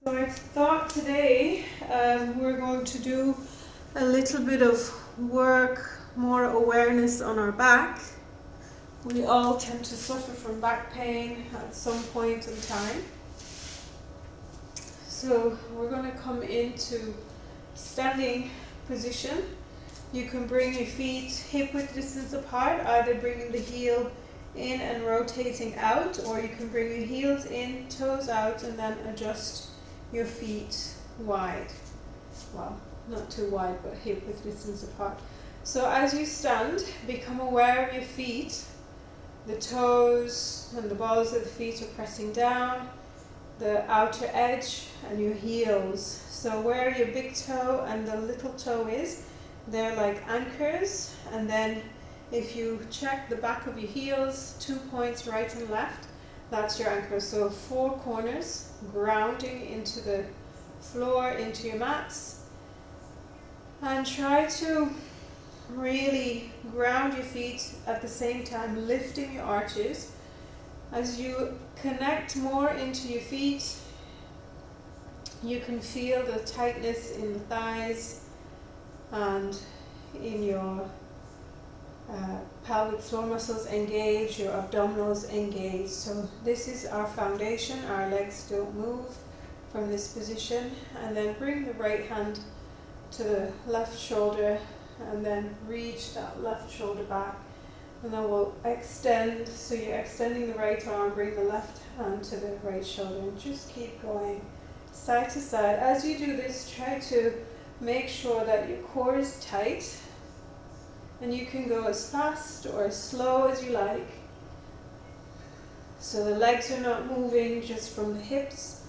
So I thought today we're going to do a little bit of work, more awareness on our back. We all tend to suffer from back pain at some point in time. So we're going to come into standing position. You can bring your feet hip width distance apart, either bringing the heel in and rotating out, or you can bring your heels in, toes out, and then adjust your feet wide. Well, not too wide, but hip width distance apart. So as you stand, become aware of your feet. The toes and the balls of the feet are pressing down, the outer edge and your heels. So where your big toe and the little toe is, they're like anchors, and then if you check the back of your heels, 2 points right and left, that's your anchor. So 4 corners, grounding into the floor, into your mats. And try to really ground your feet at the same time, lifting your arches. As you connect more into your feet, you can feel the tightness in the thighs and in your pelvic floor muscles engage, your abdominals engage. So this is our foundation. Our legs don't move from this position. And then bring the right hand to the left shoulder and then reach that left shoulder back. And then we'll extend. So you're extending the right arm, bring the left hand to the right shoulder, and just keep going side to side. As you do this, try to make sure that your core is tight. And you can go as fast or as slow as you like. So the legs are not moving just from the hips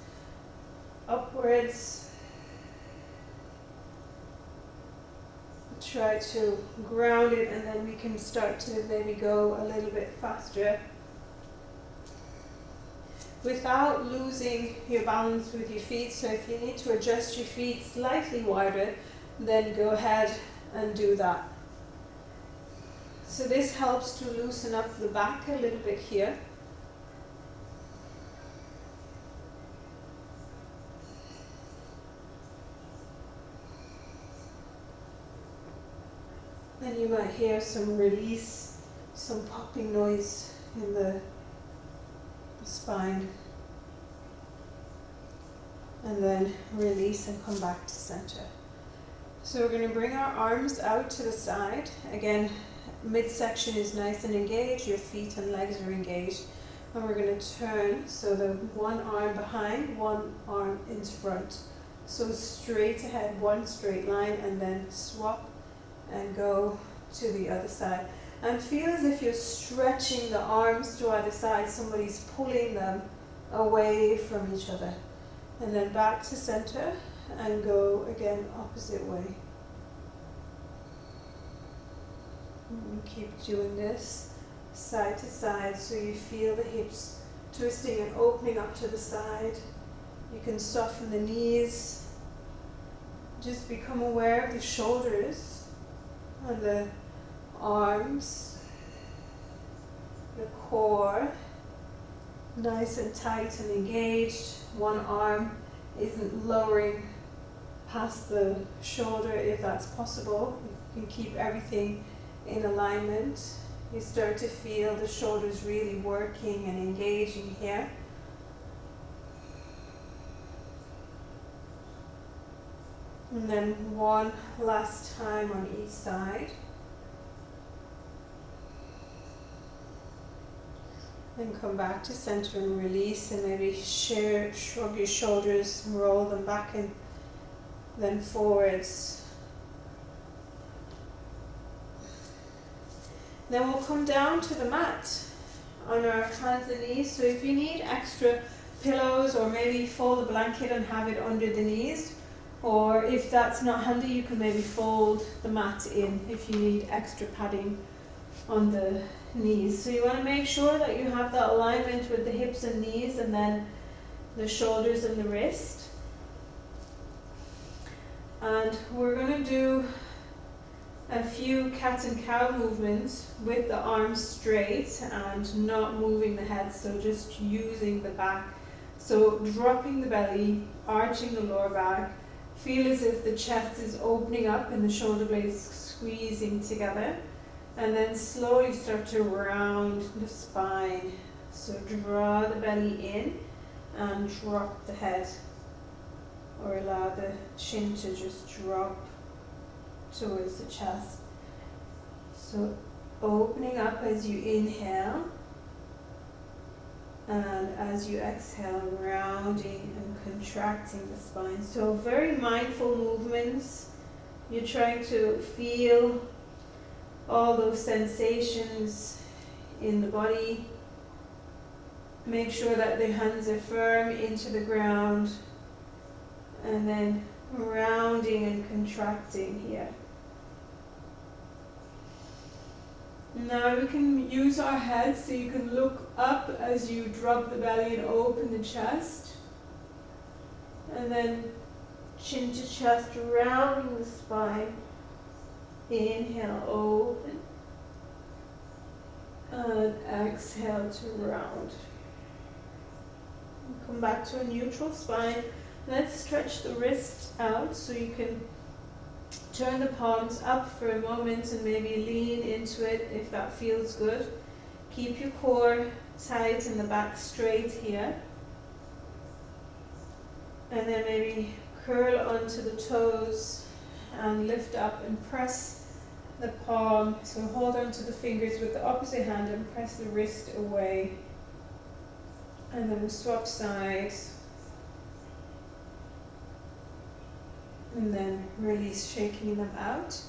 upwards. Try to ground it, and then we can start to maybe go a little bit faster without losing your balance with your feet. So if you need to adjust your feet slightly wider, then go ahead and do that. So this helps to loosen up the back a little bit here. Then you might hear some release, some popping noise in the spine. And then release and come back to center. So we're going to bring our arms out to the side. Again, midsection is nice and engaged, your feet and legs are engaged. And we're going to turn, so the one arm behind, one arm into front. So straight ahead, one straight line, and then swap and go to the other side. And feel as if you're stretching the arms to either side, somebody's pulling them away from each other. And then back to center and go again opposite way. And keep doing this side to side, so you feel the hips twisting and opening up to the side. You can soften the knees. Just become aware of the shoulders and the arms, the core, nice and tight and engaged. One arm isn't lowering past the shoulder if that's possible. You can keep everything in alignment. You start to feel the shoulders really working and engaging here. And then one last time on each side. Then come back to center and release, and maybe shrug your shoulders, roll them back and then forwards. Then we'll come down to the mat on our hands and knees. So if you need extra pillows, or maybe fold a blanket and have it under the knees, or if that's not handy, you can maybe fold the mat in if you need extra padding on the knees. So you want to make sure that you have that alignment with the hips and knees, and then the shoulders and the wrist. And we're going to do a few cat and cow movements with the arms straight and not moving the head, so just using the back So dropping the belly, arching the lower back, feel as if the chest is opening up and the shoulder blades squeezing together, and then slowly start to round the spine. So draw the belly in and drop the head, or allow the chin to just drop towards the chest. So opening up as you inhale, and as you exhale, rounding and contracting the spine. So very mindful movements. You're trying to feel all those sensations in the body. Make sure that the hands are firm into the ground, and then rounding and contracting here. Now we can use our heads, so you can look up as you drop the belly and open the chest. And then chin to chest, rounding the spine. Inhale, open. And exhale to round. Come back to a neutral spine. Let's stretch the wrists out so you can turn the palms up for a moment and maybe lean into it if that feels good. Keep your core tight and the back straight here. And then maybe curl onto the toes and lift up and press the palm. So hold onto the fingers with the opposite hand and press the wrist away. And then swap sides. And then release, shaking them out.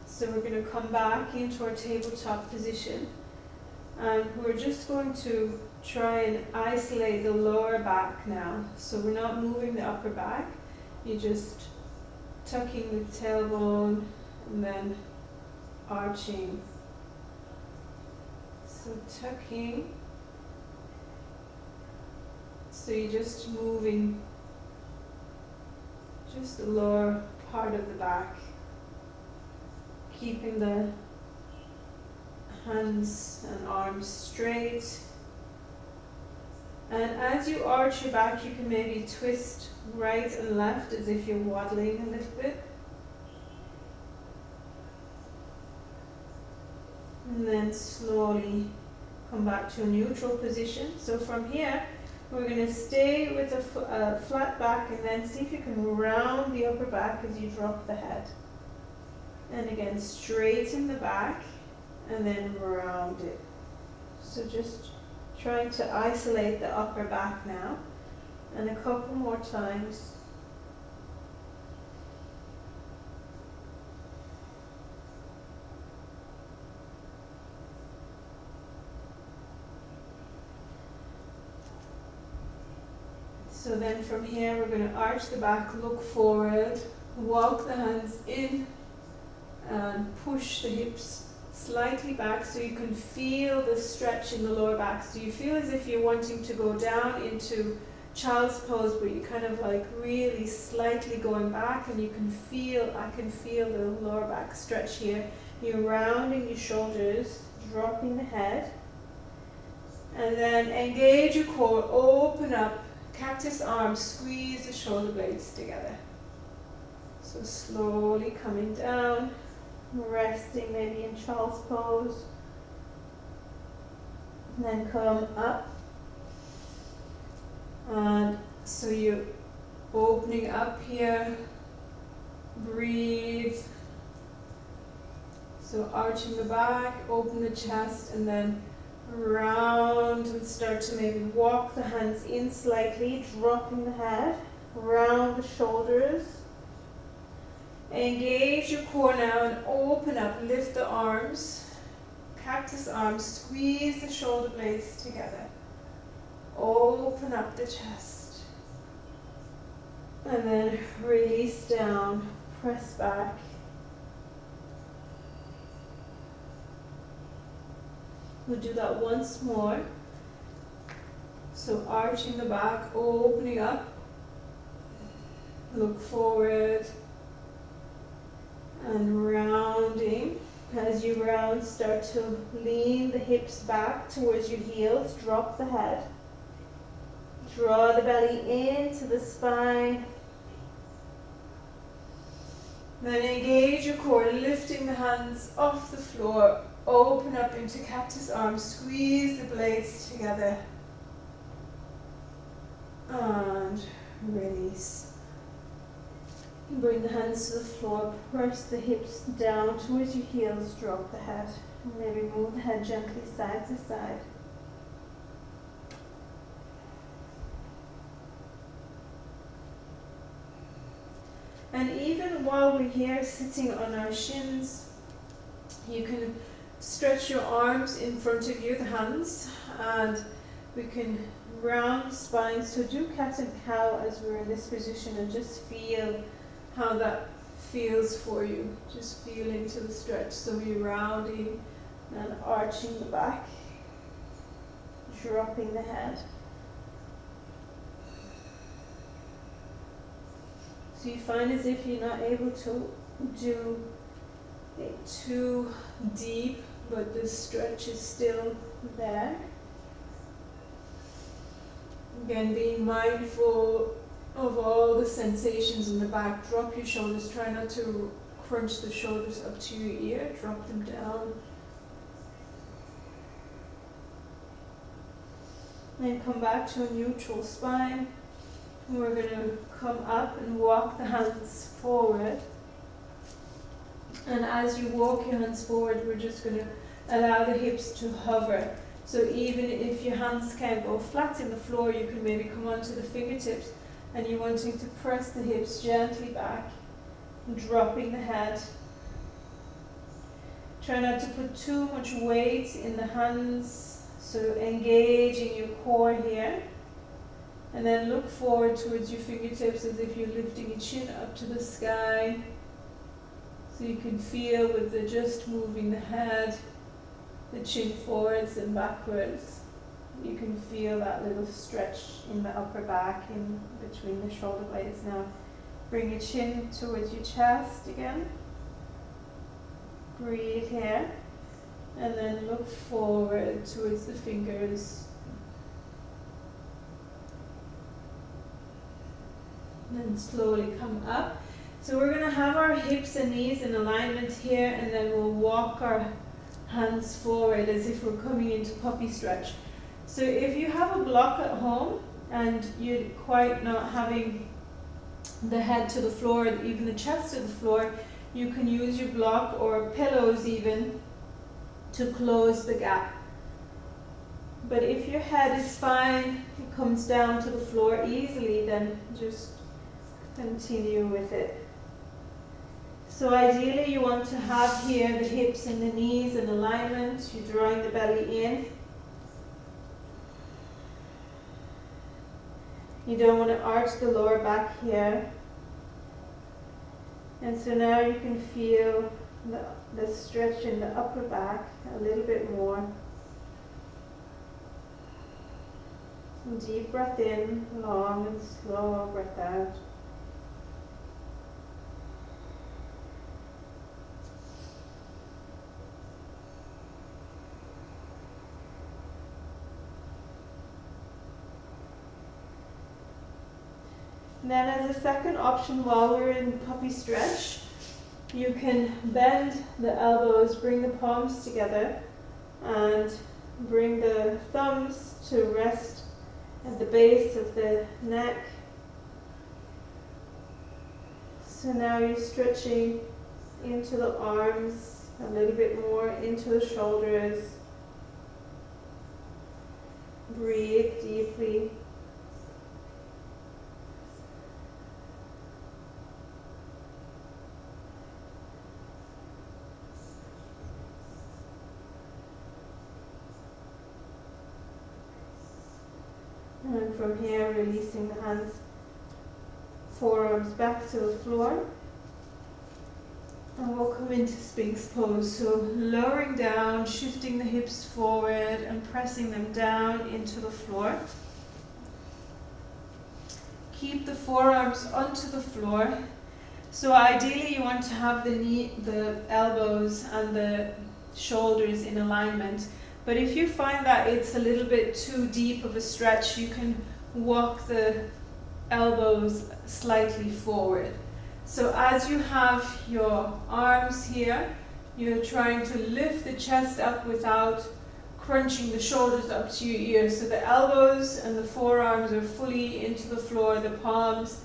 So we're going to come back into our tabletop position, and we're just going to try and isolate the lower back now. So we're not moving the upper back, you're just tucking the tailbone and then arching. So tucking, so you're just moving just the lower part of the back, keeping the hands and arms straight. And as you arch your back, you can maybe twist right and left as if you're waddling a little bit. And then slowly come back to a neutral position. So from here, we're going to stay with a flat back, and then see if you can round the upper back as you drop the head. And again, straighten the back and then round it. So just trying to isolate the upper back now, and a couple more times. So then from here, we're going to arch the back, look forward, walk the hands in, and push the hips slightly back so you can feel the stretch in the lower back. So you feel as if you're wanting to go down into child's pose, but you're kind of like really slightly going back, and you can feel, I can feel the lower back stretch here. You're rounding your shoulders, dropping the head, and then engage your core, open up. Cactus arms, squeeze the shoulder blades together. So slowly coming down, resting maybe in child's pose. And then come up. And so you're opening up here. Breathe. So arching the back, open the chest, and then round and start to maybe walk the hands in slightly, dropping the head, round the shoulders. Engage your core now and open up, lift the arms, cactus arms, squeeze the shoulder blades together. Open up the chest. And then release down, press back. We'll do that once more. So arching the back, opening up, look forward, and rounding. As you round, start to lean the hips back towards your heels, drop the head, Draw the belly into the spine. Then engage your core, lifting the hands off the floor. Open up into cactus arms. Squeeze the blades together. And release. Bring the hands to the floor. Press the hips down towards your heels. Drop the head. Maybe move the head gently side to side. And even while we're here sitting on our shins, you can stretch your arms in front of you, the hands, and we can round the spine. So do cat and cow as we're in this position and just feel how that feels for you. Just feel into the stretch. So we're rounding and arching the back, dropping the head. So you find as if you're not able to do it too deep, but the stretch is still there. Again, being mindful of all the sensations in the back. Drop your shoulders. Try not to crunch the shoulders up to your ear. Drop them down. Then come back to a neutral spine. We're going to come up and walk the hands forward. And as you walk your hands forward, we're just going to allow the hips to hover. So even if your hands can't go flat in the floor, you can maybe come onto the fingertips and you're wanting to press the hips gently back, dropping the head. Try not to put too much weight in the hands, so engaging your core here. And then look forward towards your fingertips as if you're lifting your chin up to the sky. So you can feel with the just moving the head, the chin forwards and backwards. You can feel that little stretch in the upper back in between the shoulder blades. Now bring your chin towards your chest again. Breathe here. And then look forward towards the fingers. Then slowly come up. So we're going to have our hips and knees in alignment here, and then we'll walk our hands forward as if we're coming into puppy stretch. So if you have a block at home and you're quite not having the head to the floor, even the chest to the floor, you can use your block or pillows even to close the gap. But if your head is fine, it comes down to the floor easily, then just continue with it. So ideally you want to have here the hips and the knees in alignment. You're drawing the belly in. You don't want to arch the lower back here. And so now you can feel the stretch in the upper back a little bit more. Deep breath in, long and slow breath out. Then as a second option, while we're in puppy stretch, you can bend the elbows, bring the palms together, and bring the thumbs to rest at the base of the neck. So now you're stretching into the arms, a little bit more into the shoulders. Breathe deeply. And from here, releasing the hands, forearms back to the floor. And we'll come into Sphinx pose. So lowering down, shifting the hips forward and pressing them down into the floor. Keep the forearms onto the floor. So ideally you want to have the elbows and the shoulders in alignment. But if you find that it's a little bit too deep of a stretch, you can walk the elbows slightly forward. So as you have your arms here, you're trying to lift the chest up without crunching the shoulders up to your ears. So the elbows and the forearms are fully into the floor, the palms,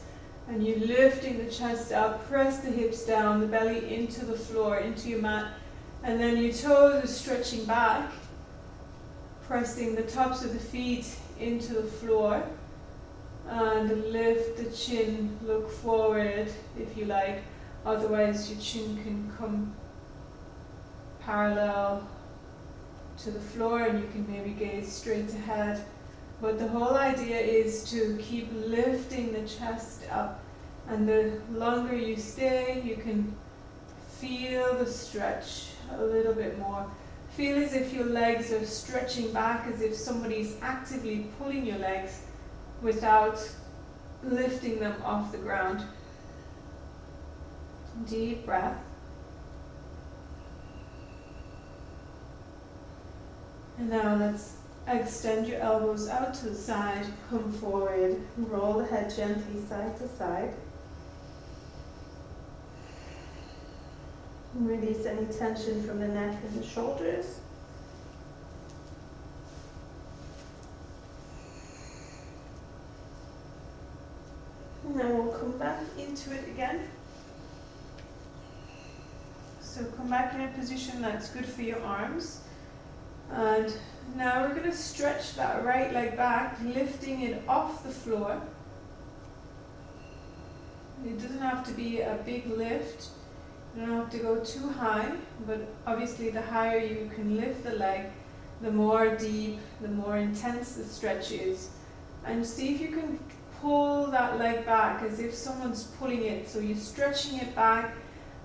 and you're lifting the chest up, press the hips down, the belly into the floor, into your mat, and then your toes are stretching back, pressing the tops of the feet into the floor, and lift the chin, look forward if you like, otherwise your chin can come parallel to the floor and you can maybe gaze straight ahead. But the whole idea is to keep lifting the chest up, and the longer you stay, you can feel the stretch a little bit more. Feel as if your legs are stretching back, as if somebody's actively pulling your legs without lifting them off the ground. Deep breath. And now let's extend your elbows out to the side, come forward, roll the head gently side to side. Release any tension from the neck and the shoulders. And then we'll come back into it again. So come back in a position that's good for your arms. And now we're going to stretch that right leg back, lifting it off the floor. It doesn't have to be a big lift. You don't have to go too high, but obviously the higher you can lift the leg, the more deep, the more intense the stretch is. And see if you can pull that leg back as if someone's pulling it. So you're stretching it back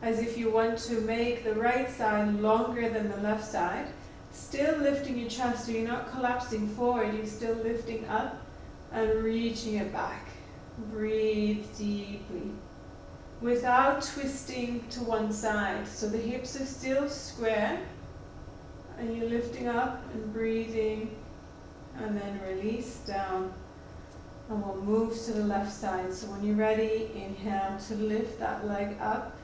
as if you want to make the right side longer than the left side. Still lifting your chest, so you're not collapsing forward, you're still lifting up and reaching it back. Breathe deeply without twisting to one side. So the hips are still square and you're lifting up and breathing, and then release down. And we'll move to the left side. So when you're ready, inhale to lift that leg up.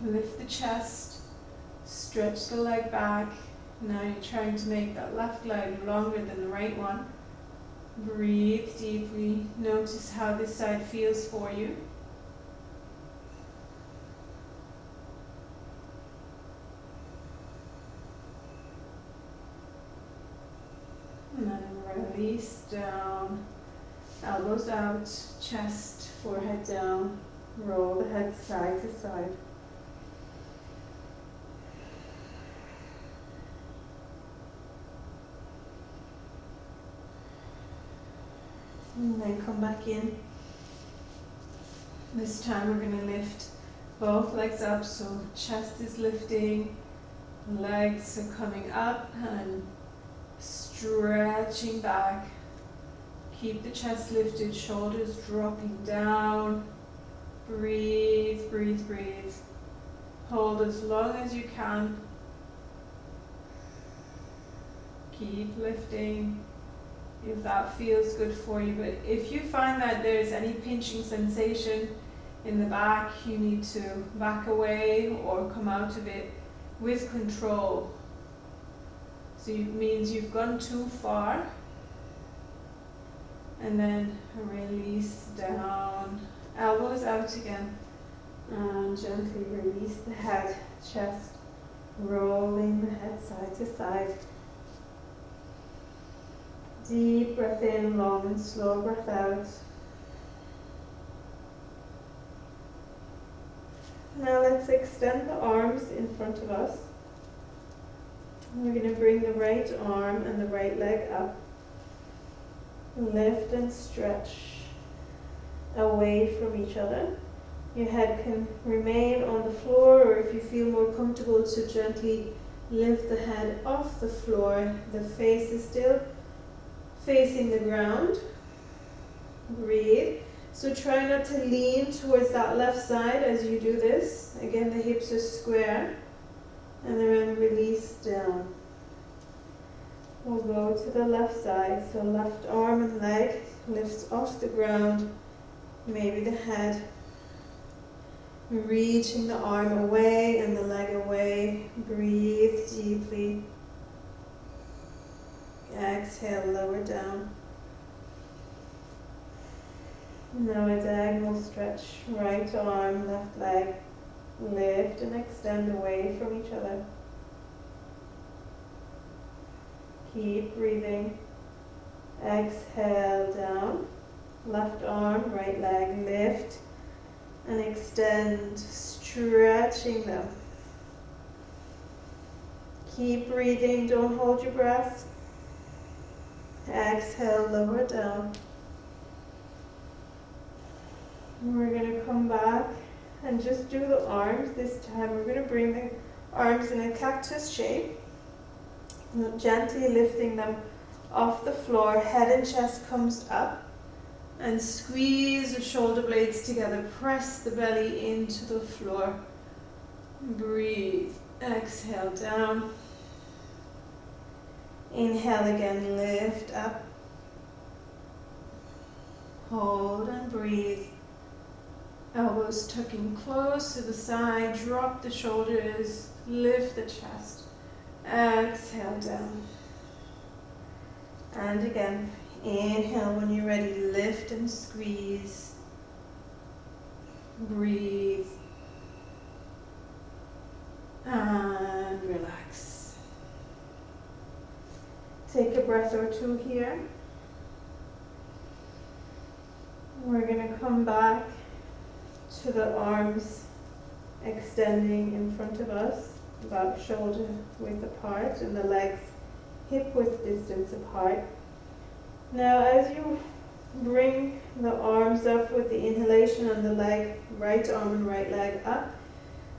Lift the chest. Stretch the leg back. Now you're trying to make that left leg longer than the right one. Breathe deeply. Notice how this side feels for you. And then release down. Elbows out, chest, forehead down. Roll the head side to side. And then come back in. This time we're going to lift both legs up, so chest is lifting, legs are coming up and stretching back. Keep the chest lifted, shoulders dropping down. Breathe, breathe, breathe. Hold as long as you can. Keep lifting if that feels good for you. But if you find that there's any pinching sensation in the back, you need to back away or come out of it with control. So it means you've gone too far. And then release down, elbows out again, and gently release the head, chest, rolling the head side to side. Deep breath in, long and slow breath out. Now let's extend the arms in front of us. We're going to bring the right arm and the right leg up. Lift and stretch away from each other. Your head can remain on the floor, or if you feel more comfortable, to gently lift the head off the floor. The face is still facing the ground. Breathe. So try not to lean towards that left side as you do this. Again, the hips are square. And then release down. We'll go to the left side, so left arm and leg lifts off the ground, maybe the head, reaching the arm away and the leg away. Breathe deeply. Exhale, lower down. Now a diagonal stretch, right arm, left leg, lift and extend away from each other. Keep breathing. Exhale down, left arm, right leg, lift and extend, stretching them. Keep breathing, don't hold your breath. Exhale, lower down. We're going to come back and just do the arms. This time we're going to bring the arms in a cactus shape, gently lifting them off the floor. Head and chest comes up, and squeeze the shoulder blades together. Press the belly into the floor. Breathe. Exhale down. Inhale again, lift up. Hold and breathe. Elbows tucking close to the side, drop the shoulders, lift the chest. Exhale down. And again, inhale when you're ready, lift and squeeze. Breathe. And relax. Take a breath or two here. We're going to come back to the arms extending in front of us, about shoulder width apart, and the legs hip width distance apart. Now as you bring the arms up with the inhalation on the leg, right arm and right leg up,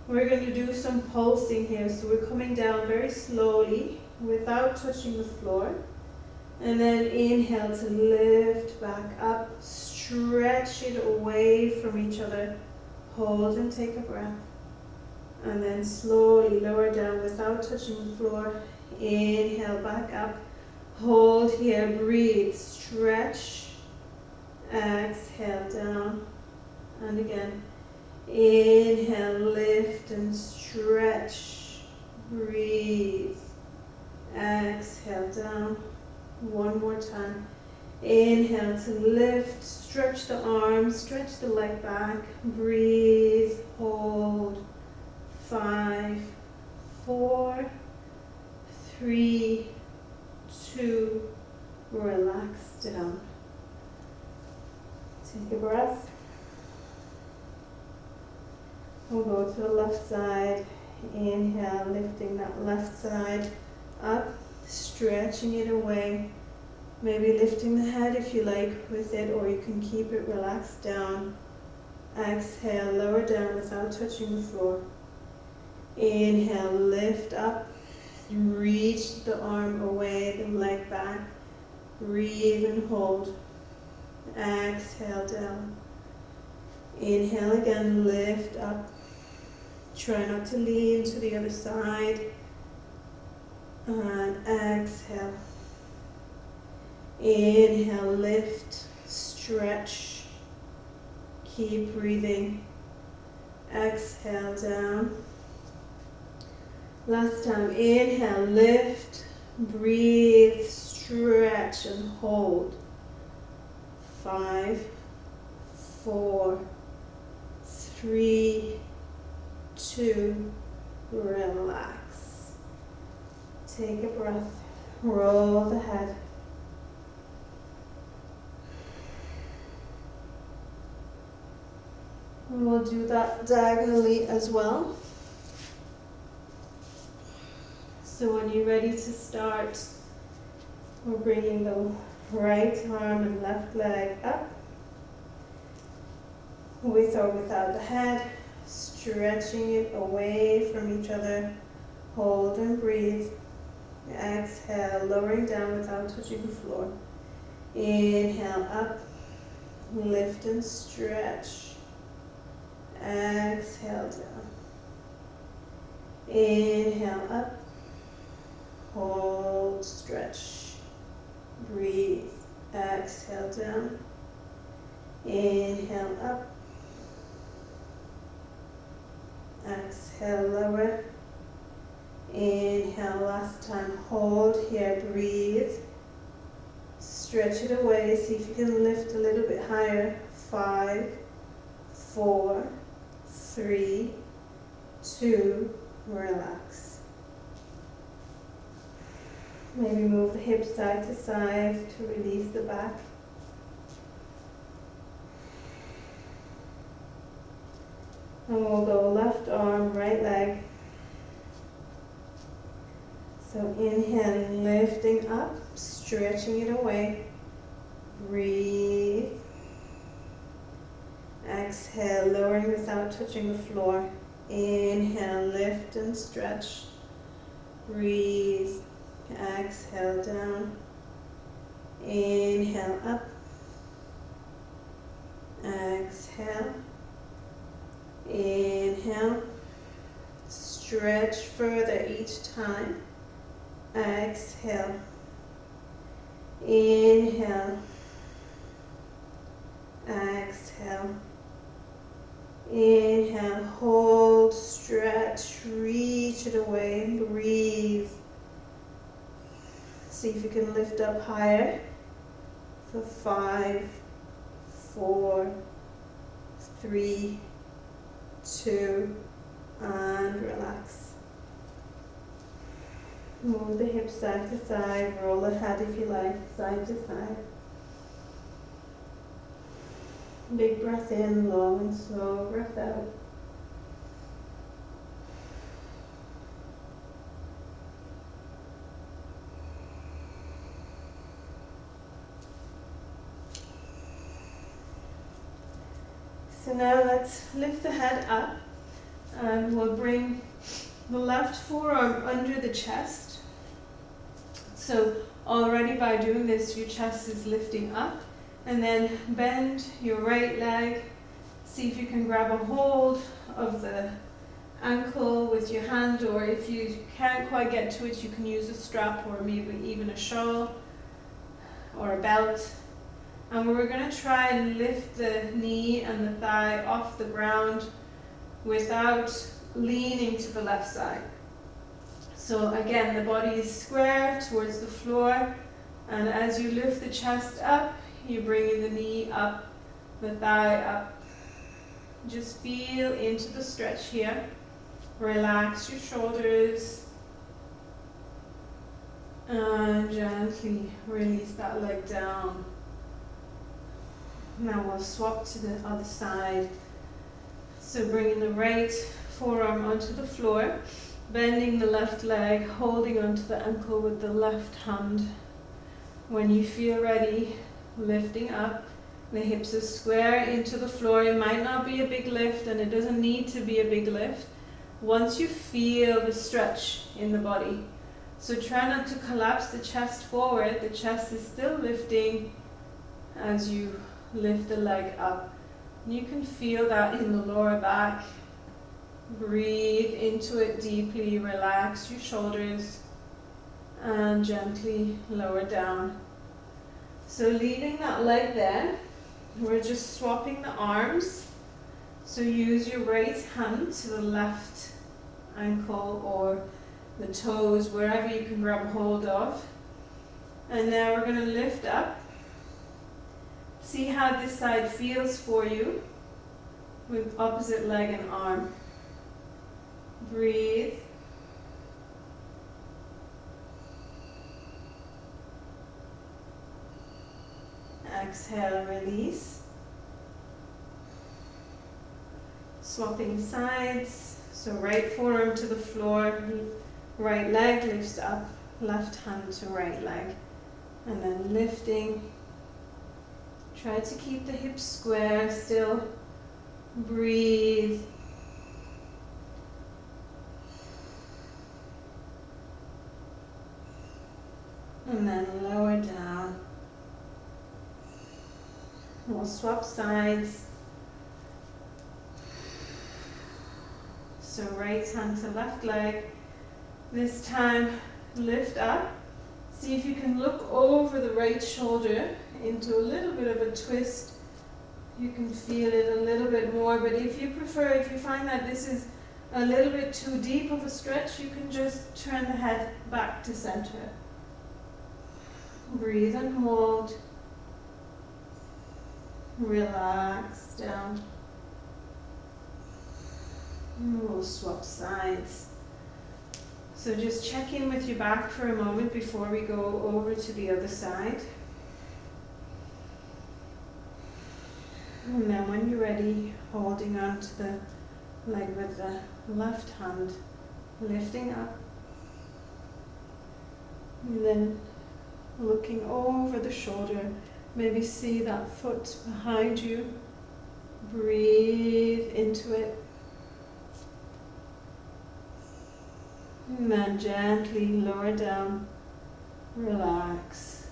we're going to do some pulsing here. So we're coming down very slowly without touching the floor, and then inhale to lift back up, stretch it away from each other. Hold and take a breath. And then slowly lower down without touching the floor. Inhale back up. Hold here, breathe, stretch. Exhale down. And again. Inhale, lift and stretch. Breathe. Exhale down. One more time. Inhale to lift, stretch the arms, stretch the leg back, breathe, hold. 5, 4, 3, 2, relax down. Take a breath. We'll go to the left side. Inhale, lifting that left side up, stretching it away. Maybe lifting the head if you like with it, or you can keep it relaxed down. Exhale, lower down without touching the floor. Inhale, lift up, reach the arm away, the leg back. Breathe and hold. Exhale down. Inhale again, lift up. Try not to lean to the other side. And exhale. Inhale, lift, stretch, keep breathing. Exhale down. Last time, inhale, lift, breathe, stretch and hold. 5, 4, 3, 2, relax. Take a breath, roll the head. And we'll do that diagonally as well. So when you're ready to start, we're bringing the right arm and left leg up, with or without the head, stretching it away from each other. Hold and breathe. Exhale, lowering down without touching the floor. Inhale up, lift and stretch. Exhale down. Inhale up. hold, stretch, breathe, exhale down, inhale up, exhale lower, inhale last time, hold here, breathe, stretch it away, see if you can lift a little bit higher, 5, 4, 3, 2, relax. Maybe move the hips side to side to release the back. And we'll go left arm, right leg. So inhaling, lifting up, stretching it away. Breathe. Exhale, lowering without touching the floor. Inhale, lift and stretch. Breathe. Exhale down. Inhale up. Exhale. Inhale. Stretch further each time. Exhale. Inhale. Exhale. Inhale, hold, stretch, reach it away, breathe. See if you can lift up higher for 5, 4, 3, 2, and relax. Move the hips side to side, roll the head if you like, side to side. Big breath in, long and slow breath out. So now let's lift the head up and we'll bring the left forearm under the chest. So already by doing this, your chest is lifting up. And then bend your right leg. See if you can grab a hold of the ankle with your hand, or if you can't quite get to it, you can use a strap or maybe even a shawl or a belt. And we're going to try and lift the knee and the thigh off the ground without leaning to the left side. So again, the body is square towards the floor, and as you lift the chest up, you're bringing the knee up, the thigh up. Just feel into the stretch here. Relax your shoulders. And gently release that leg down. Now we'll swap to the other side. So bringing the right forearm onto the floor, bending the left leg, holding onto the ankle with the left hand. When you feel ready, lifting up, the hips are square into the floor. It might not be a big lift, and it doesn't need to be a big lift once you feel the stretch in the body. So try not to collapse the chest forward. The chest is still lifting as you lift the leg up. You can feel that in the lower back. Breathe into it deeply, relax your shoulders, and gently lower down. So leaving that leg there, we're just swapping the arms. So use your right hand to the left ankle or the toes, wherever you can grab hold of. And now we're going to lift up. See how this side feels for you with opposite leg and arm. Breathe. Exhale, release. Swapping sides. So right forearm to the floor, right leg lifts up, left hand to right leg. And then lifting. Try to keep the hips square still. Breathe. And then lower down. We'll swap sides. So right hand to left leg. This time lift up. See if you can look over the right shoulder into a little bit of a twist. You can feel it a little bit more, but if you prefer, if you find that this is a little bit too deep of a stretch, you can just turn the head back to center. Breathe and hold. Relax down. And we'll swap sides. So just check in with your back for a moment before we go over to the other side. And then when you're ready, holding on to the leg with the left hand, lifting up. And then looking over the shoulder, maybe see that foot behind you. Breathe into it. And then gently lower down, relax.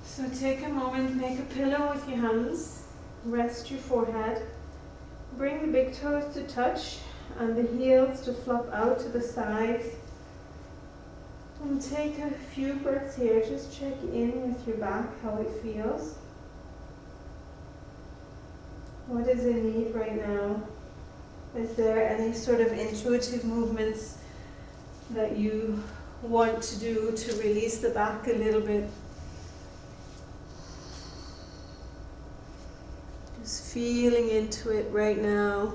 So take a moment, make a pillow with your hands, rest your forehead, bring the big toes to touch and the heels to flop out to the sides. And take a few breaths here, just check in with your back, how it feels. What does it need right now? Is there any sort of intuitive movements that you want to do to release the back a little bit? Just feeling into it right now.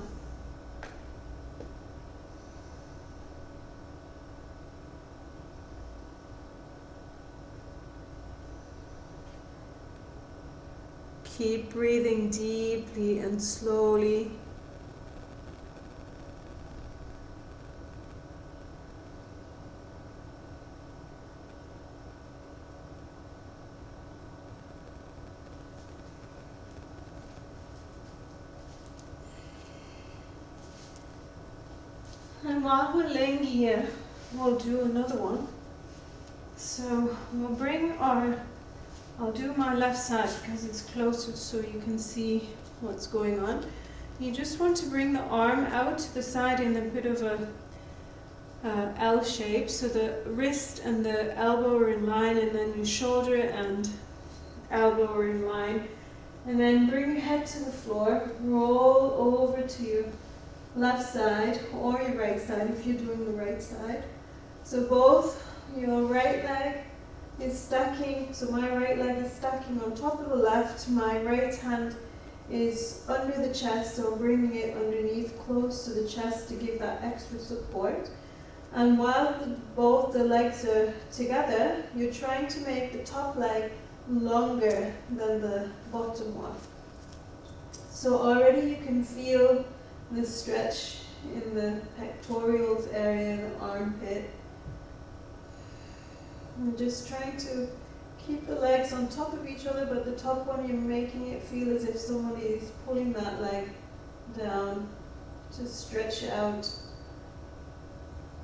Keep breathing deeply and slowly. And while we're laying here, we'll do another one. So we'll bring I'll do my left side because it's closer so you can see what's going on. You just want to bring the arm out to the side in a bit of a L shape, so the wrist and the elbow are in line, and then your shoulder and elbow are in line. And then bring your head to the floor, roll over to your left side or your right side if you're doing the right side. So both your right leg is stacking, so my right leg is stacking on top of the left, my right hand is under the chest, so bringing it underneath close to the chest to give that extra support. And while both the legs are together, you're trying to make the top leg longer than the bottom one. So already you can feel the stretch in the pectorals area, the armpit. I'm just trying to keep the legs on top of each other, but the top one you're making it feel as if somebody is pulling that leg down to stretch it out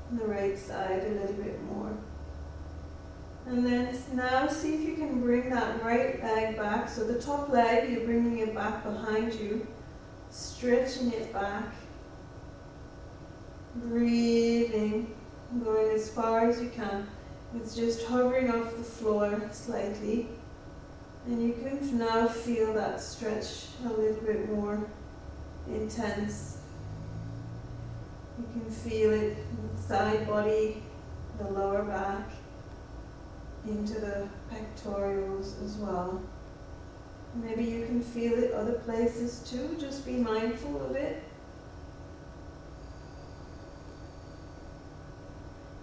on the right side a little bit more. And then now see if you can bring that right leg back. So the top leg, you're bringing it back behind you, stretching it back, breathing, going as far as you can. It's just hovering off the floor slightly, and you can now feel that stretch a little bit more intense. You can feel it in the side body, the lower back, into the pectorals as well. Maybe you can feel it other places too, just be mindful of it.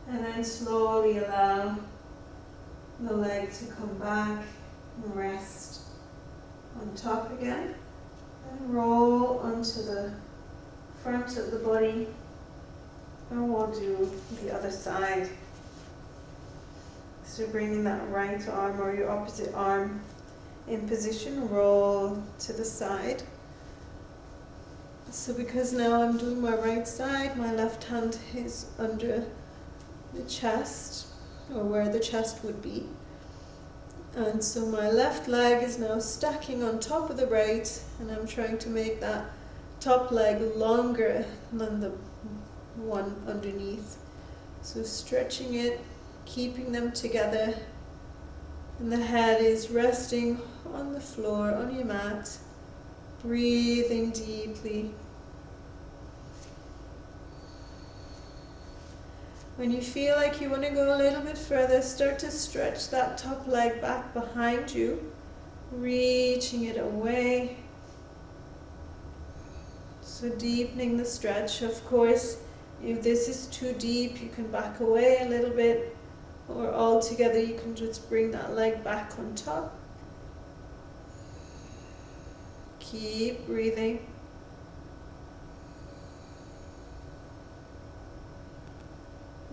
And then slowly allow the leg to come back and rest on top again. And roll onto the front of the body. And we'll do the other side. So bringing that right arm or your opposite arm in position, roll to the side. So because now I'm doing my right side, my left hand is under the chest, or where the chest would be. And so my left leg is now stacking on top of the right, and I'm trying to make that top leg longer than the one underneath. So stretching it, keeping them together, and the head is resting on the floor, on your mat, breathing deeply. When you feel like you want to go a little bit further, start to stretch that top leg back behind you, reaching it away. So deepening the stretch. Of course, if this is too deep, you can back away a little bit, or altogether you can just bring that leg back on top. Keep breathing.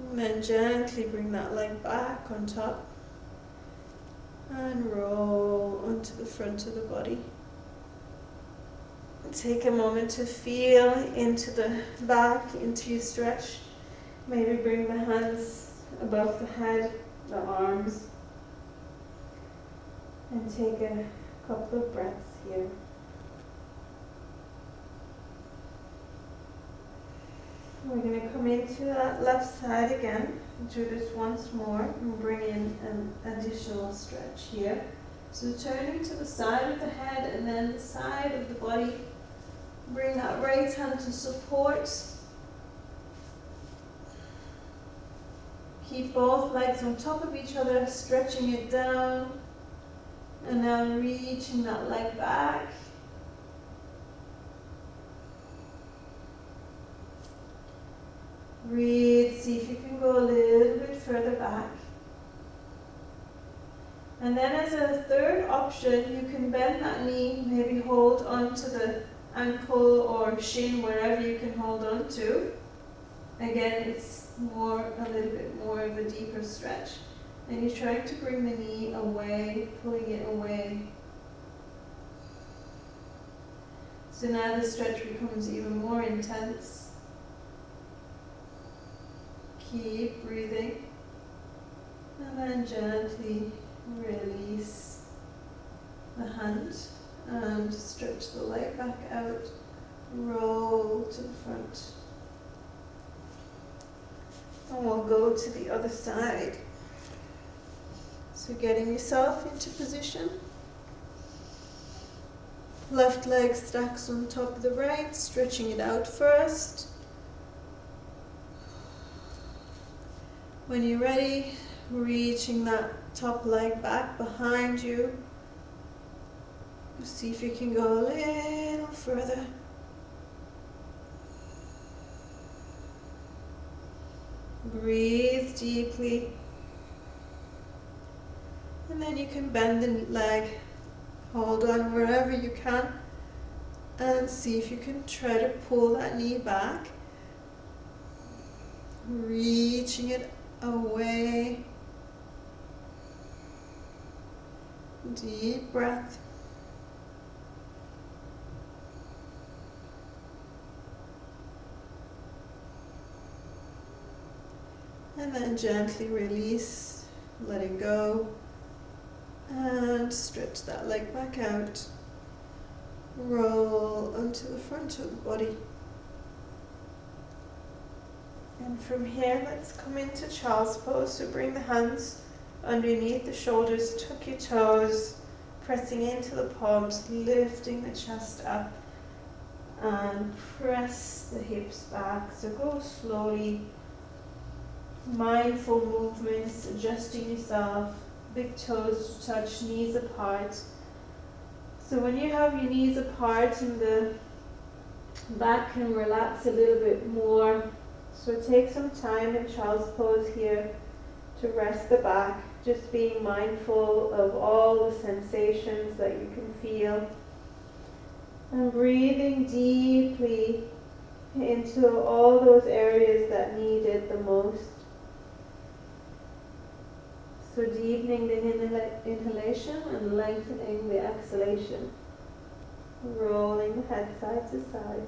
And then gently bring that leg back on top and roll onto the front of the body. Take a moment to feel into the back, into your stretch. Maybe bring the hands above the head, the arms, and take a couple of breaths here. We're going to come into that left side again. Do this once more and bring in an additional stretch here. So turning to the side of the head and then the side of the body. Bring that right hand to support. Keep both legs on top of each other, stretching it down. And now reaching that leg back. Breathe, see if you can go a little bit further back. And then as a third option, you can bend that knee, maybe hold onto the ankle or shin, wherever you can hold on to. Again, it's a little bit more of a deeper stretch. And you're trying to bring the knee away, pulling it away. So now the stretch becomes even more intense. Keep breathing. And then gently release the hand. And stretch the leg back out, roll to the front. And we'll go to the other side. So getting yourself into position. Left leg stacks on top of the right, stretching it out first. When you're ready, reaching that top leg back behind you. See if you can go a little further. Breathe deeply. And then you can bend the leg. Hold on wherever you can. And see if you can try to pull that knee back. Reaching it away. Deep breath. And then gently release, letting go, and stretch that leg back out. Roll onto the front of the body. And from here, let's come into child's pose. So bring the hands underneath the shoulders, tuck your toes, pressing into the palms, lifting the chest up, and press the hips back. So go slowly. Mindful movements, adjusting yourself, big toes to touch, knees apart. So when you have your knees apart and the back can relax a little bit more, so take some time in child's pose here to rest the back, just being mindful of all the sensations that you can feel. And breathing deeply into all those areas that need it the most. So deepening the inhalation and lengthening the exhalation. Rolling the head side to side.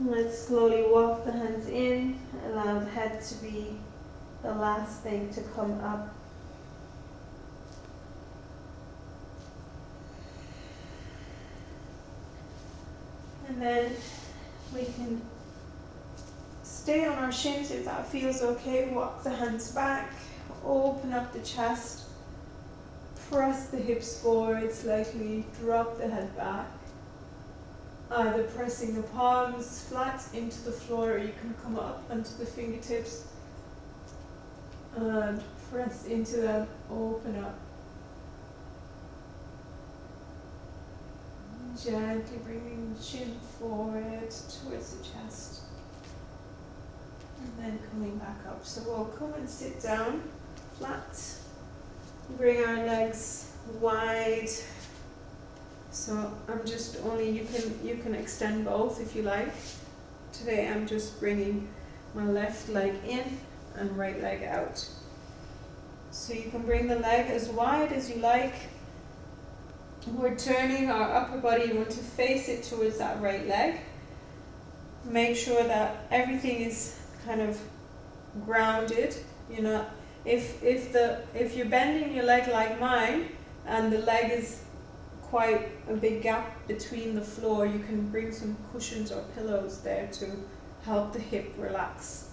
Let's slowly walk the hands in, allow the head to be the last thing to come up. And then we can stay on our shins if that feels okay. Walk the hands back, open up the chest, press the hips forward slightly, drop the head back. Either pressing the palms flat into the floor, or you can come up onto the fingertips and press into them, open up. Gently bringing the chin forward towards the chest. And then coming back up. So we'll come and sit down flat. Bring our legs wide. So I'm just only, you can extend both if you like. Today I'm just bringing my left leg in and right leg out. So you can bring the leg as wide as you like. We're turning our upper body, you want to face it towards that right leg. Make sure that everything is kind of grounded. You know, if you're bending your leg like mine and the leg is quite a big gap between the floor, you can bring some cushions or pillows there to help the hip relax.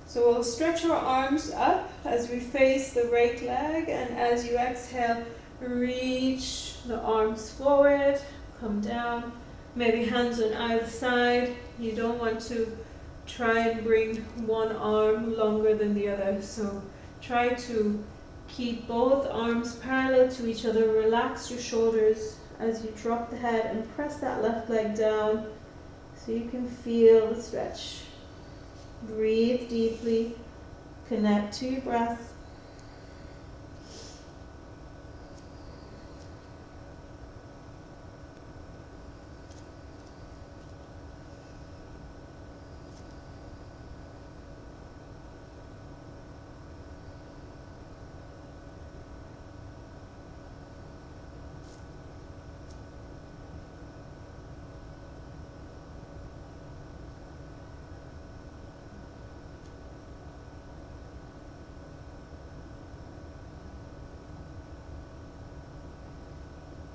So we'll stretch our arms up as we face the right leg, and as you exhale, reach the arms forward, come down, maybe hands on either side. You don't want to try and bring one arm longer than the other, so try to keep both arms parallel to each other. Relax your shoulders as you drop the head and press that left leg down so you can feel the stretch. Breathe deeply, connect to your breath.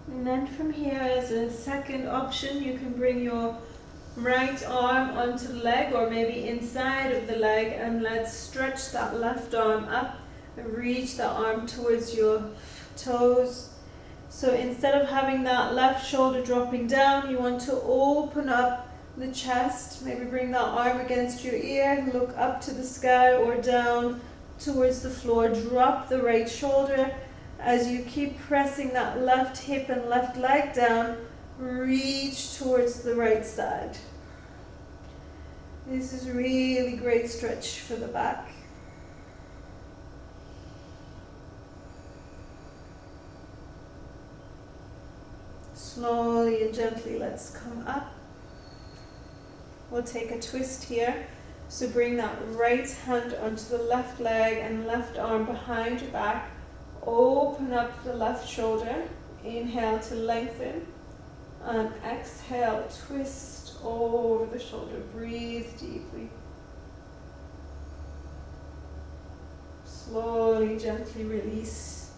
And then from here, as a second option, you can bring your right arm onto the leg or maybe inside of the leg, and let's stretch that left arm up and reach the arm towards your toes. So instead of having that left shoulder dropping down, you want to open up the chest, maybe bring that arm against your ear, look up to the sky or down towards the floor, drop the right shoulder. As you keep pressing that left hip and left leg down, reach towards the right side. This is really great stretch for the back. Slowly and gently, let's come up. We'll take a twist here. So bring that right hand onto the left leg and left arm behind your back. Open up the left shoulder. Inhale to lengthen. And exhale, twist over the shoulder. Breathe deeply. Slowly, gently release.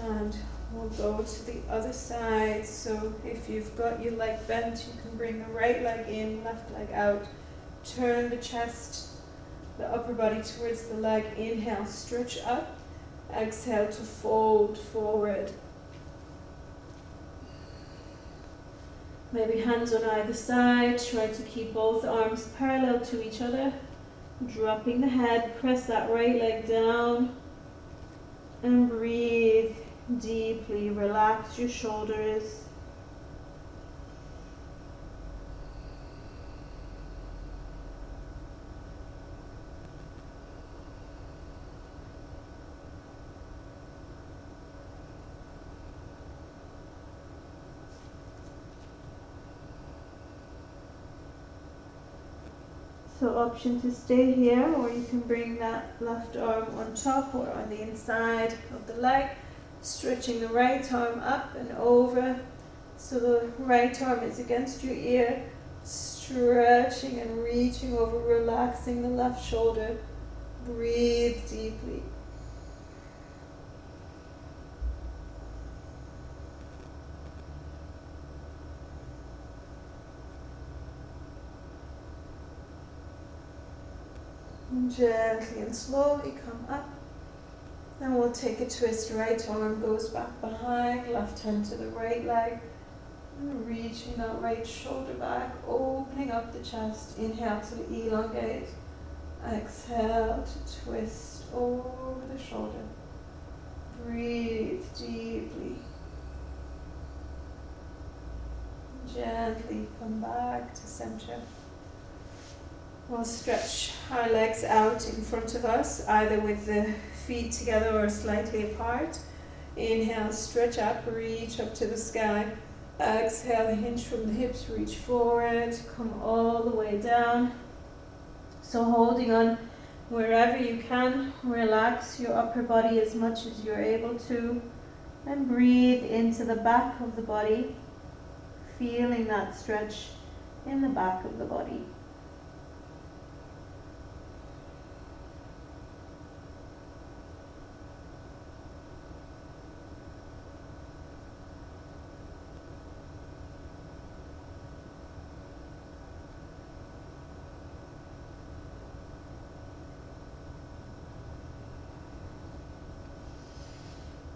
And we'll go to the other side. So if you've got your leg bent, you can bring the right leg in, left leg out. Turn the chest, the upper body towards the leg. Inhale, stretch up. Exhale to fold forward. Maybe hands on either side. Try to keep both arms parallel to each other. Dropping the head, press that right leg down. And breathe deeply. Relax your shoulders. So option to stay here, or you can bring that left arm on top or on the inside of the leg, stretching the right arm up and over so the right arm is against your ear. Stretching and reaching over, relaxing the left shoulder. Breathe deeply. And gently and slowly come up. Then we'll take a twist. Right arm goes back behind, left hand to the right leg. And reaching that right shoulder back, opening up the chest. Inhale to elongate. Exhale to twist over the shoulder. Breathe deeply. Gently come back to center. We'll stretch our legs out in front of us, either with the feet together or slightly apart. Inhale, stretch up, reach up to the sky. Exhale, hinge from the hips, reach forward, come all the way down. So holding on wherever you can, relax your upper body as much as you're able to, and breathe into the back of the body, feeling that stretch in the back of the body.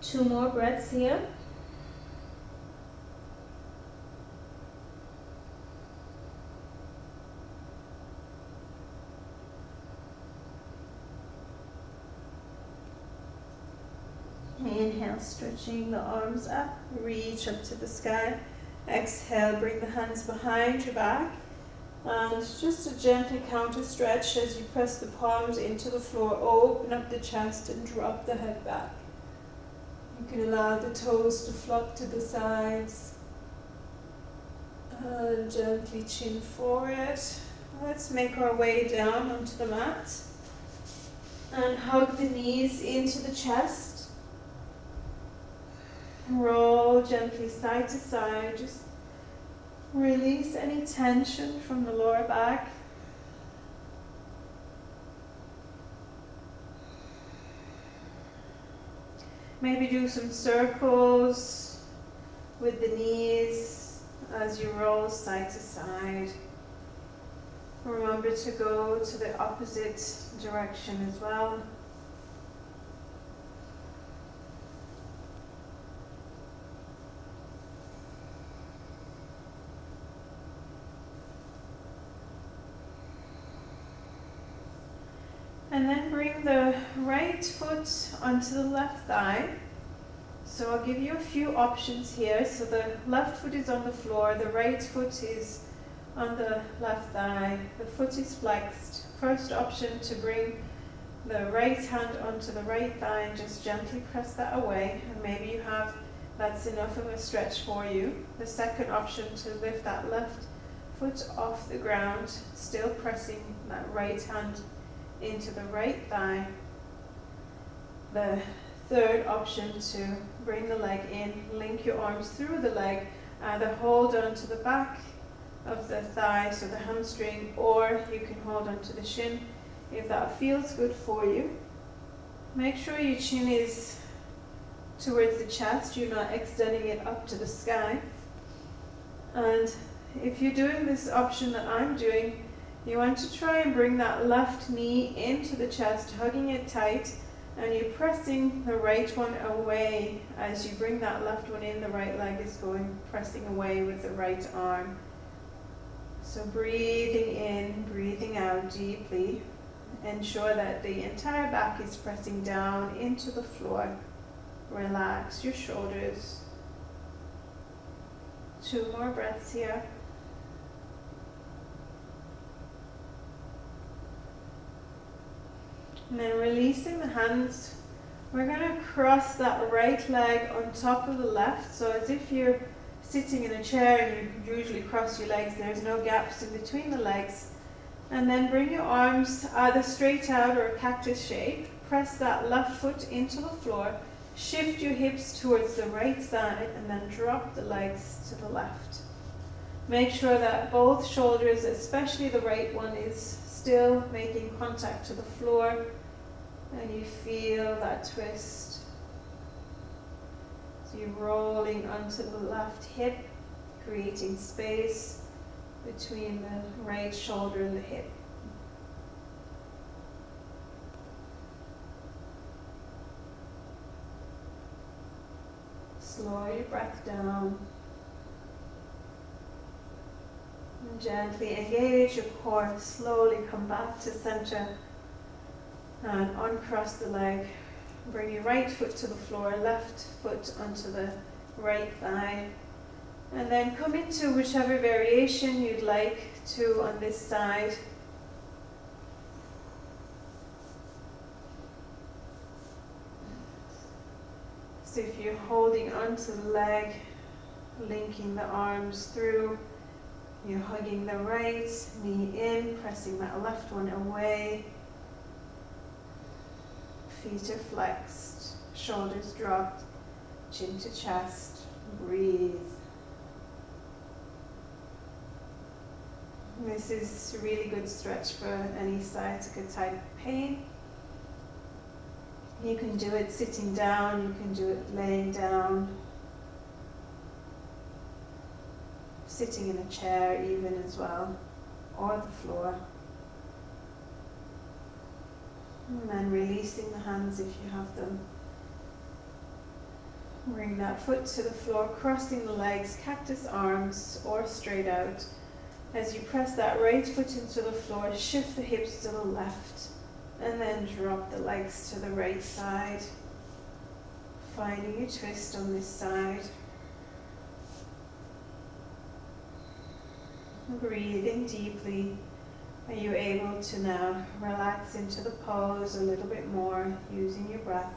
Two more breaths here. Inhale, stretching the arms up, reach up to the sky. Exhale, bring the hands behind your back. And just a gentle counter stretch as you press the palms into the floor. Open up the chest and drop the head back. You can allow the toes to flop to the sides. And gently chin forward. Let's make our way down onto the mat. And hug the knees into the chest. Roll gently side to side. Just release any tension from the lower back. Maybe do some circles with the knees as you roll side to side. Remember to go to the opposite direction as well. And then bring the right foot onto the left thigh. So I'll give you a few options here. So the left foot is on the floor, the right foot is on the left thigh, the foot is flexed. First option, to bring the right hand onto the right thigh and just gently press that away. And maybe you have, that's enough of a stretch for you. The second option, to lift that left foot off the ground, still pressing that right hand into the right thigh. The third option, to bring the leg in, link your arms through the leg, either hold on to the back of the thigh, so the hamstring, or you can hold on to the shin if that feels good for you. Make sure your chin is towards the chest, you're not extending it up to the sky. And if you're doing this option that I'm doing, you want to try and bring that left knee into the chest, hugging it tight, and you're pressing the right one away. As you bring that left one in, the right leg is going, pressing away with the right arm. So breathing in, breathing out deeply. Ensure that the entire back is pressing down into the floor. Relax your shoulders. Two more breaths here. And then releasing the hands, we're going to cross that right leg on top of the left. So as if you're sitting in a chair and you usually cross your legs, there's no gaps in between the legs. And then bring your arms either straight out or a cactus shape. Press that left foot into the floor. Shift your hips towards the right side and then drop the legs to the left. Make sure that both shoulders, especially the right one, is still making contact to the floor, and you feel that twist. So you're rolling onto the left hip, creating space between the right shoulder and the hip. Slow your breath down. And gently engage your core. Slowly come back to center and uncross the leg. Bring your right foot to the floor, left foot onto the right thigh. And then come into whichever variation you'd like to on this side. So if you're holding onto the leg, linking the arms through, you're hugging the right knee in, pressing that left one away. Feet are flexed, shoulders dropped, chin to chest. Breathe. This is a really good stretch for any sciatica type pain. You can do it sitting down, you can do it laying down, sitting in a chair even as well, or the floor. And then releasing the hands if you have them. Bring that foot to the floor, crossing the legs, cactus arms, or straight out. As you press that right foot into the floor, shift the hips to the left, and then drop the legs to the right side. Finding a twist on this side. Breathing deeply. Are you able to now relax into the pose a little bit more using your breath?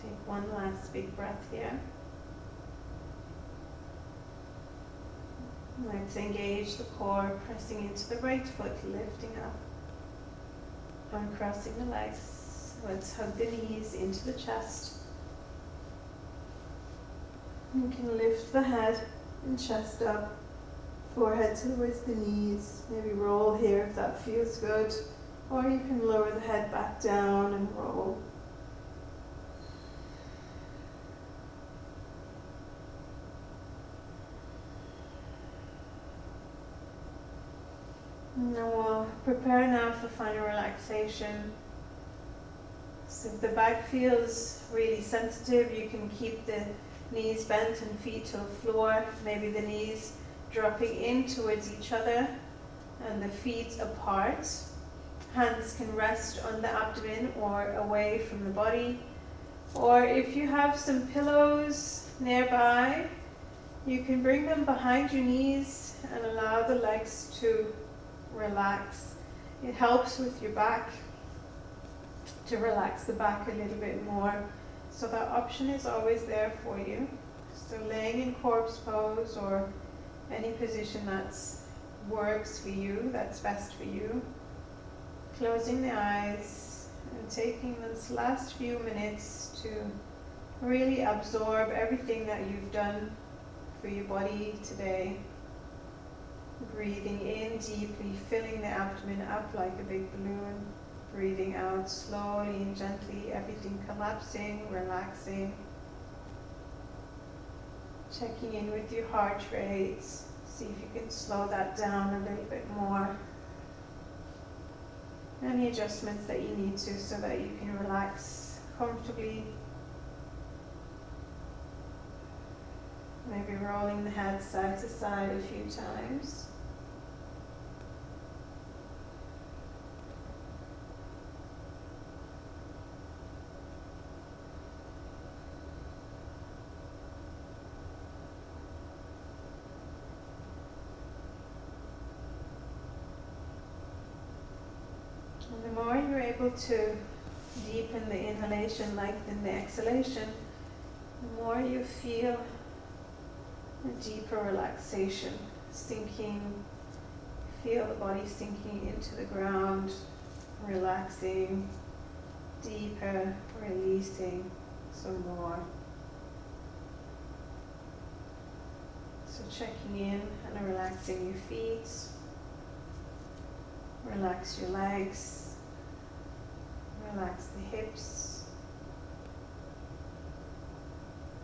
Take one last big breath here. Let's engage the core, pressing into the right foot, lifting up, uncrossing the legs. Let's hug the knees into the chest. You can lift the head and chest up, forehead towards the knees. Maybe roll here if that feels good, or you can lower the head back down and roll. Now we'll prepare now for final relaxation. So if the back feels really sensitive, you can keep the knees bent and feet to the floor. Maybe the knees dropping in towards each other and the feet apart. Hands can rest on the abdomen or away from the body. Or if you have some pillows nearby, you can bring them behind your knees and allow the legs to relax. It helps with your back to relax the back a little bit more. So that option is always there for you. So laying in corpse pose or any position that works for you, that's best for you. Closing the eyes and taking this last few minutes to really absorb everything that you've done for your body today. Breathing in deeply, filling the abdomen up like a big balloon. Breathing out slowly and gently, everything collapsing, relaxing. Checking in with your heart rate. See if you can slow that down a little bit more. Any adjustments that you need to so that you can relax comfortably. Maybe rolling the head side to side a few times. And the more you're able to deepen the inhalation, lengthen the exhalation, the more you feel a deeper relaxation sinking. Feel the body sinking into the ground, relaxing, deeper, releasing some more. So checking in and relaxing your feet, relax your legs, relax the hips,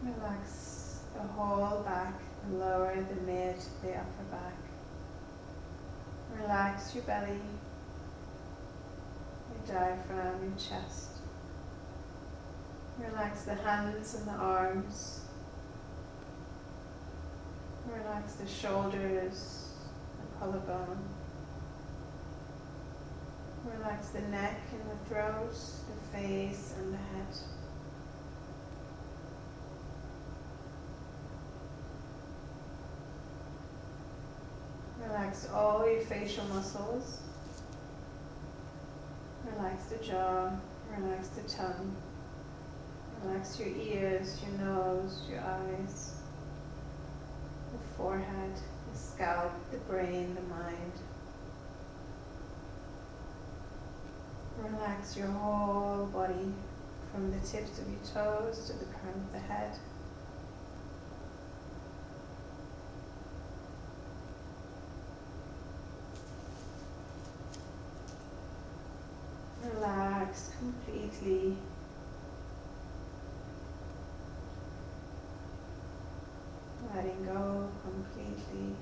relax the whole back, the lower, the mid, the upper back. Relax your belly, your diaphragm, your chest. Relax the hands and the arms. Relax the shoulders, the collarbone. Relax the neck and the throat, the face and the head. Relax all your facial muscles. Relax the jaw, relax the tongue. Relax your ears, your nose, your eyes, the forehead, the scalp, the brain, the mind. Relax your whole body from the tips of your toes to the crown of the head. Relax completely. Letting go completely.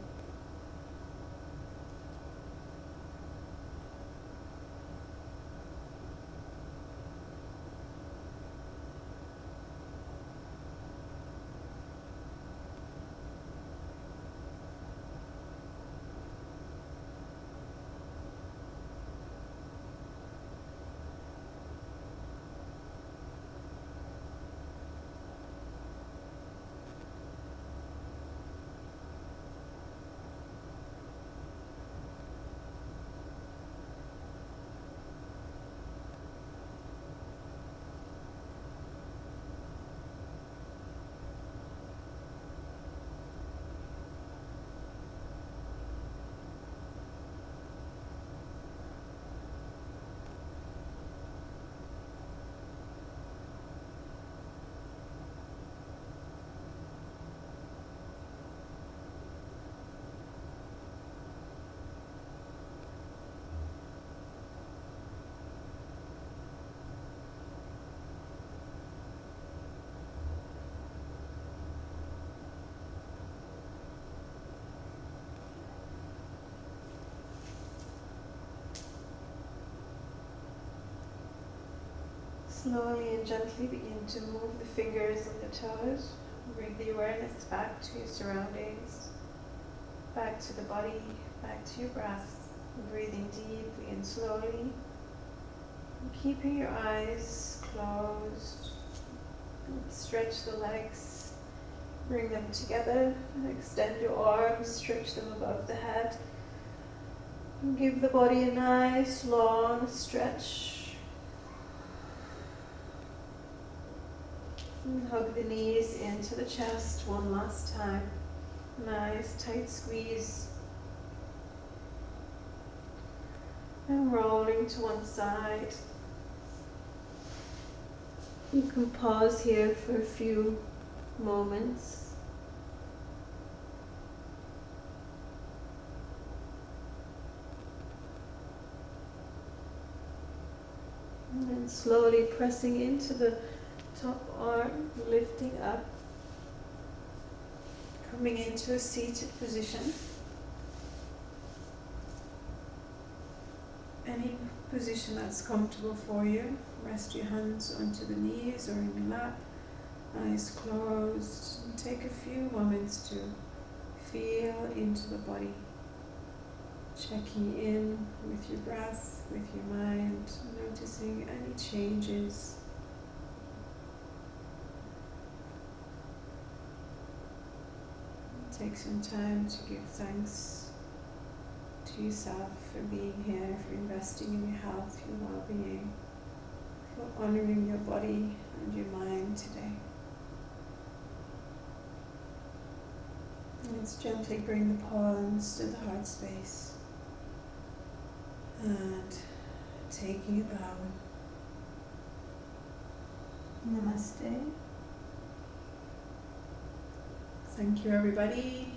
Slowly and gently begin to move the fingers and the toes. Bring the awareness back to your surroundings, back to the body, back to your breath. Breathing deeply and slowly. And keeping your eyes closed. Stretch the legs. Bring them together. Extend your arms. Stretch them above the head. And give the body a nice long stretch. And hug the knees into the chest one last time. Nice tight squeeze. And rolling to one side. You can pause here for a few moments. And then slowly pressing into the top arm, lifting up, coming into a seated position. Any position that's comfortable for you. Rest your hands onto the knees or in your lap, eyes closed, and take a few moments to feel into the body, checking in with your breath, with your mind, noticing any changes. Take some time to give thanks to to yourself for being here, for investing in your health, your well-being, for honoring your body and your mind today. Let's gently bring the palms to the heart space and taking a bow. Namaste. Thank you, everybody.